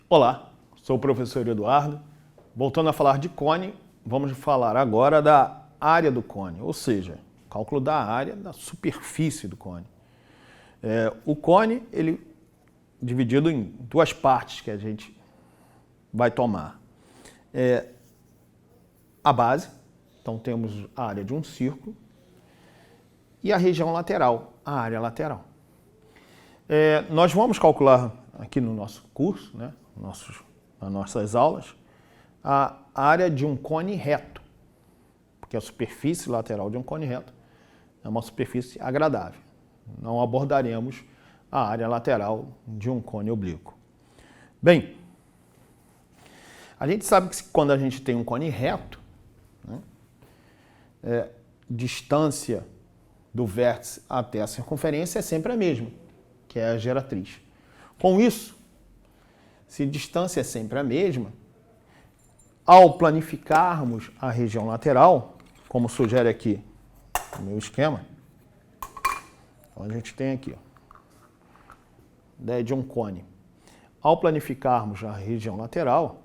Olá, sou o professor Eduardo. Voltando a falar de cone, vamos falar agora da área do cone, ou seja, cálculo da área da superfície do cone. O cone, ele é dividido em duas partes que a gente vai tomar. A base, então temos a área de um círculo, e a região lateral, a área lateral. Nós vamos calcular aqui no nosso curso, né, nas nossas aulas, a área de um cone reto, porque a superfície lateral de um cone reto é uma superfície agradável. Não abordaremos a área lateral de um cone oblíquo. Bem, a gente sabe que quando a gente tem um cone reto, né, distância do vértice até a circunferência é sempre a mesma, que é a geratriz. Com isso, se distância é sempre a mesma, ao planificarmos a região lateral, como sugere aqui o meu esquema, então a gente tem aqui, ideia de um cone. Ao planificarmos a região lateral,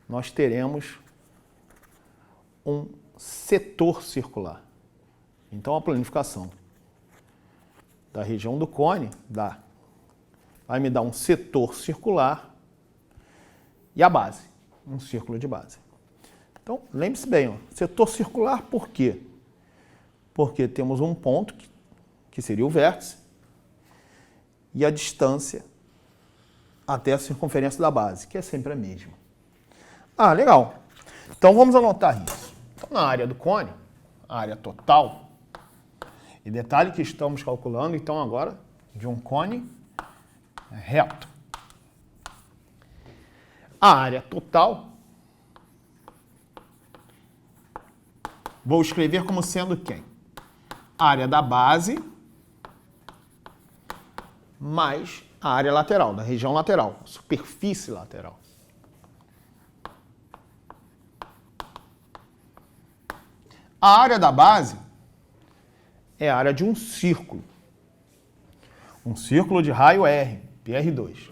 nós teremos um setor circular. Então a planificação da região do cone vai me dar um setor circular e a base, um círculo de base. Então, lembre-se bem, setor circular por quê? Porque temos um ponto, que seria o vértice, e a distância até a circunferência da base, que é sempre a mesma. Ah, legal. Então, vamos anotar isso. Então, na área do cone, a área total, e detalhe que estamos calculando, então, agora, de um cone reto. A área total, vou escrever como sendo quem? A área da base mais a área lateral, da região lateral, superfície lateral. A área da base é a área de um círculo. Um círculo de raio R, PR2.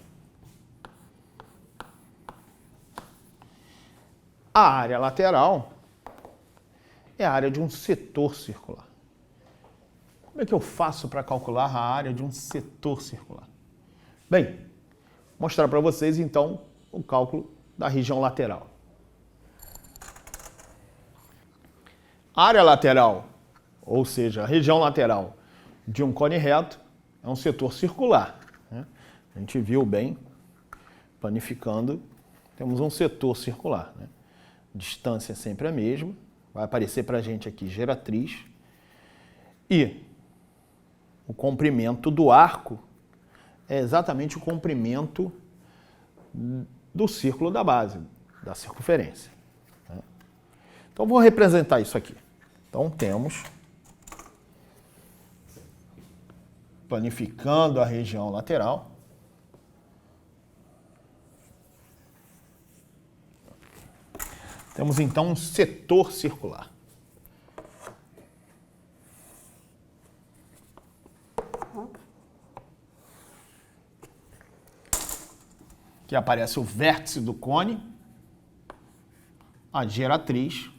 A área lateral é a área de um setor circular. Como é que eu faço para calcular a área de um setor circular? Bem, vou mostrar para vocês então o cálculo da região lateral. A área lateral, ou seja, a região lateral de um cone reto, é um setor circular, né? A gente viu bem, planificando, temos um setor circular, né? Distância é sempre a mesma, vai aparecer para a gente aqui geratriz, e o comprimento do arco é exatamente o comprimento do círculo da base, da circunferência, né? Então, vou representar isso aqui. Então, temos, planificando a região lateral, temos então um setor circular. Que aparece o vértice do cone, a geratriz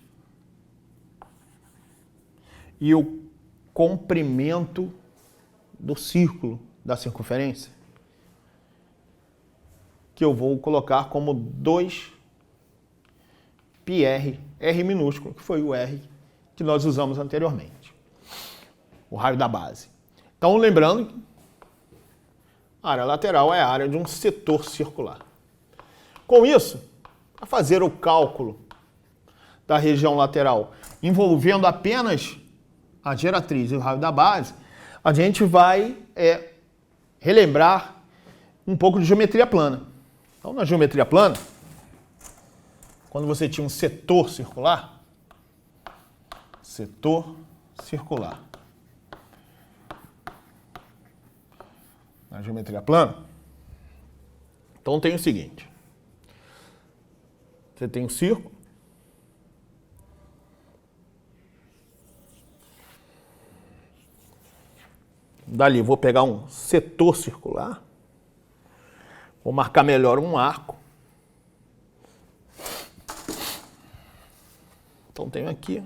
e o comprimento do círculo da circunferência, que eu vou colocar como 2πr, R minúsculo, que foi o R que nós usamos anteriormente, o raio da base. Então, lembrando, a área lateral é a área de um setor circular. Com isso, para fazer o cálculo da região lateral envolvendo apenas a geratriz e o raio da base, a gente vai relembrar um pouco de geometria plana. Então, na geometria plana, quando você tinha um setor circular, na geometria plana, então tem o seguinte, você tem um círculo, dali vou pegar um setor circular, Vou marcar melhor um arco. Então tenho aqui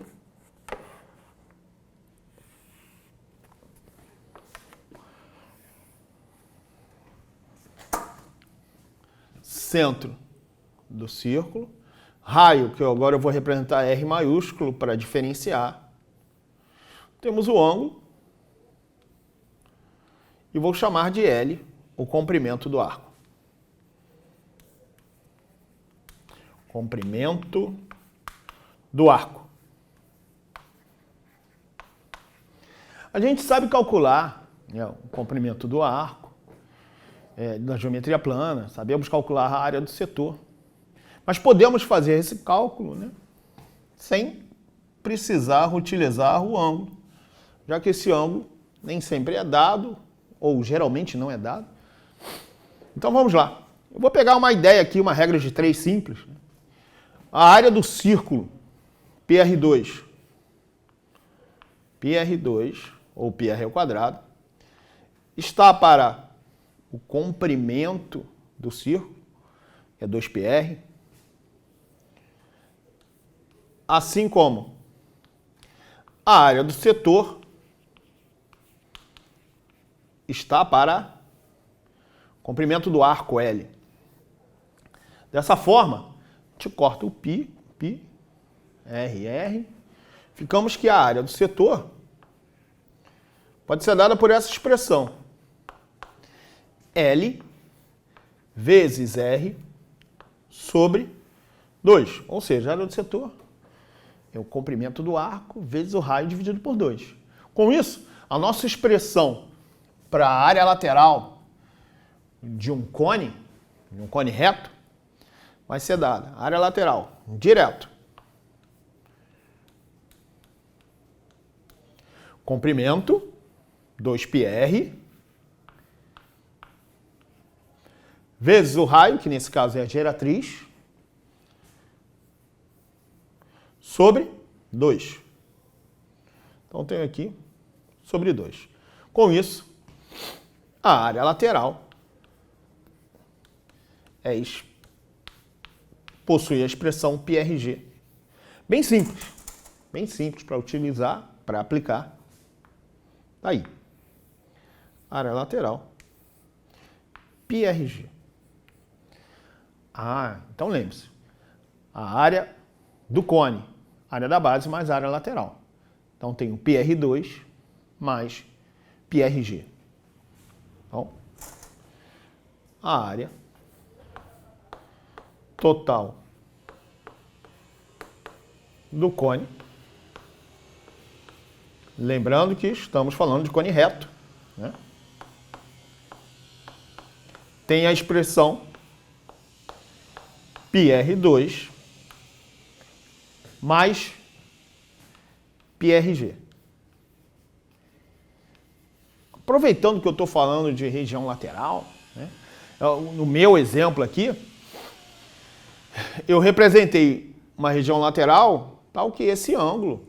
centro do círculo, raio, que agora eu vou representar R maiúsculo para diferenciar. Temos o ângulo e vou chamar de L o comprimento do arco. Comprimento do arco. A gente sabe calcular, né, o comprimento do arco, da geometria plana, sabemos calcular a área do setor. Mas podemos fazer esse cálculo, né, sem precisar utilizar o ângulo, já que esse ângulo nem sempre é dado, ou geralmente não é dado. Então vamos lá. Eu vou pegar uma ideia aqui, uma regra de 3 simples. A área do círculo PR2, ou PR ao quadrado, está para o comprimento do círculo, que é 2πr, assim como a área do setor está para o comprimento do arco L. Dessa forma, a gente corta o π, r, ficamos que a área do setor pode ser dada por essa expressão. L vezes R sobre 2. Ou seja, a área do setor é o comprimento do arco vezes o raio dividido por 2. Com isso, a nossa expressão para a área lateral de um cone reto, vai ser dada. Área lateral, direto. Comprimento, 2πr, vezes o raio, que nesse caso é a geratriz, sobre 2. Então, tenho aqui sobre 2. Com isso, a área lateral possui a expressão πRG. Bem simples para utilizar, para aplicar. Tá aí. Área lateral, πRG. Então lembre-se, a área do cone, área da base mais área lateral. Então tenho PR2 mais πRG. Então, a área total do cone, lembrando que estamos falando de cone reto, né? Tem a expressão PR2 mais πRG. Aproveitando que eu estou falando de região lateral, né, no meu exemplo aqui, eu representei uma região lateral tal que esse ângulo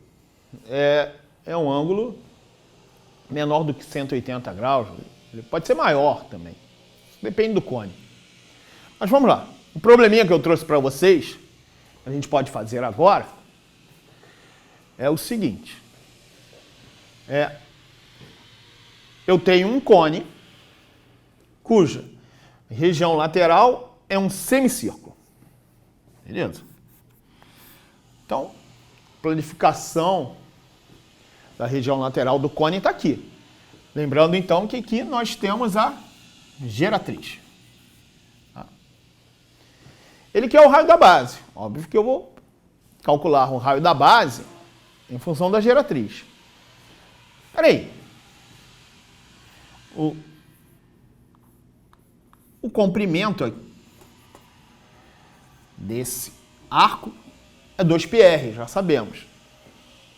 é um ângulo menor do que 180 graus. Ele pode ser maior também. Depende do cone. Mas vamos lá. O probleminha que eu trouxe para vocês, que a gente pode fazer agora, é o seguinte. Eu tenho um cone cuja região lateral é um semicírculo. Beleza? Então, planificação da região lateral do cone está aqui. Lembrando, então, que aqui nós temos a geratriz. Tá? Ele quer o raio da base. Óbvio que eu vou calcular o raio da base em função da geratriz. Espera aí. O comprimento desse arco é 2πr, já sabemos.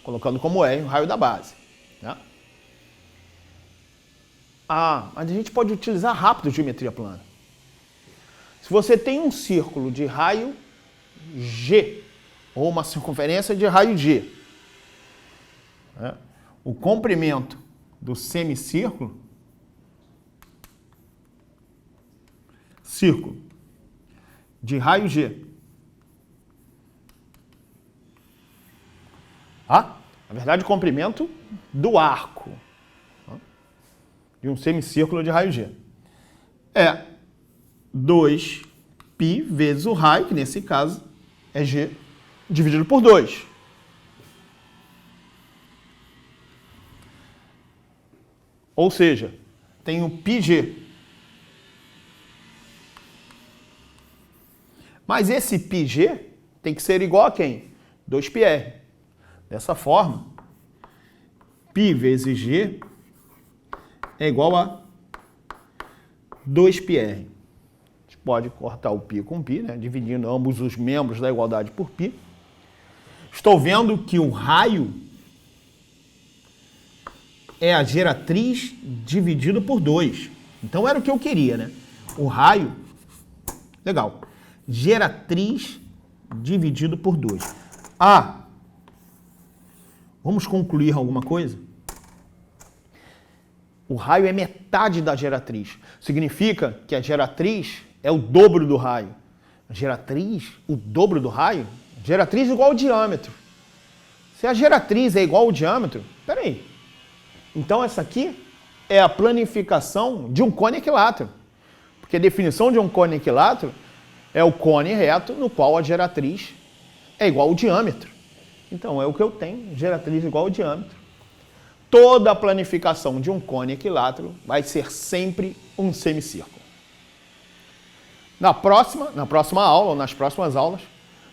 Colocando como R o raio da base. Né? Mas a gente pode utilizar rápido geometria plana. Se você tem um círculo de raio G, ou uma circunferência de raio G, né? O comprimento do semicírculo círculo de raio G. Na verdade, o comprimento do arco de um semicírculo de raio G é 2π vezes o raio, que nesse caso é G, dividido por 2. Ou seja, tenho πg. Mas esse πg tem que ser igual a quem? 2πr. Dessa forma, π vezes g é igual a 2πr. A gente pode cortar o π com π, né? Dividindo ambos os membros da igualdade por π. Estou vendo que o raio é a geratriz dividido por 2. Então era o que eu queria, né? O raio, legal, geratriz dividido por 2. Vamos concluir alguma coisa? O raio é metade da geratriz. Significa que a geratriz é o dobro do raio. A geratriz, o dobro do raio? Geratriz igual ao diâmetro. Se a geratriz é igual ao diâmetro, peraí. Então essa aqui é a planificação de um cone equilátero. Porque a definição de um cone equilátero é o cone reto no qual a geratriz é igual ao diâmetro. Então é o que eu tenho, geratriz igual ao diâmetro. Toda a planificação de um cone equilátero vai ser sempre um semicírculo. Na próxima aula, ou nas próximas aulas,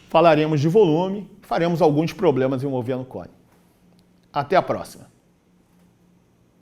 falaremos de volume, faremos alguns problemas envolvendo cone. Até a próxima.